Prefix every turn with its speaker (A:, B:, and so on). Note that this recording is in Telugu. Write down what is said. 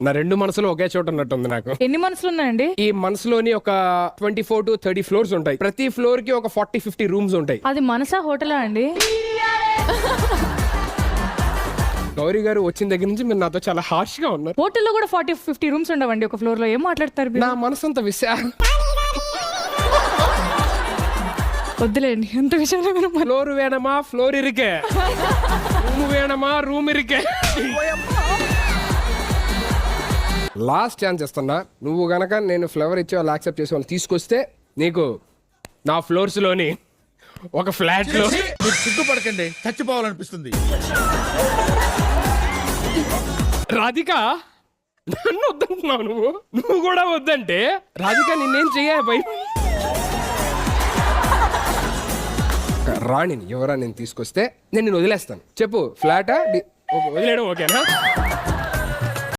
A: నా రెండు మనసులు ఒకే చోట ఉన్నట్టుంది నాకు.
B: ఎన్ని మనసులు ఉన్నాయండి?
A: ఈ మనసులోని ఒక 24 to 30 ఫ్లోర్స్ ఉంటాయి. ప్రతి ఫ్లోర్ కి ఒక 40-50 రూమ్స్ ఉంటాయి.
B: అది మనసా హోటలా అండి?
A: గౌరీ గారు వచ్చిన దగ్గర నుంచి మీరు నాతో చాలా హార్ష్ గా ఉన్నారు.
B: హోటల్లో కూడా 40-50 రూమ్స్ ఉండవండి ఒక ఫ్లోర్ లో. ఏం మాట్లాడతారు మీరు?
A: నా మనసు అంత
B: వద్దులేండి ఎంత విషయంలో.
A: ఫ్లోర్ వేణమా ఫ్లోర్ ఇరికే, రూమ్ వేణమా రూమ్ ఇరికే. లాస్ట్ ఛాన్స్ ఇస్తున్నా. నువ్వు గనక నేను ఫ్లవర్ ఇచ్చి వాళ్ళు యాక్సెప్ట్ చేసి వాళ్ళు తీసుకొస్తే నీకు నా ఫ్లోర్స్ లోని ఒక ఫ్లాట్ లో.
C: మీరు సిగ్గుపడకండి, చచ్చిపోవాలనిపిస్తుంది.
A: రాధిక నన్ను వద్దంటున్నావు నువ్వు కూడా వద్దంటే రాధిక నిన్నేం చెయ్యాలి భయ. రాణిని ఎవరా నేను తీసుకొస్తే నేను వదిలేస్తాను. చెప్పు ఫ్లాటా? వదిలేయడం ఓకేనా?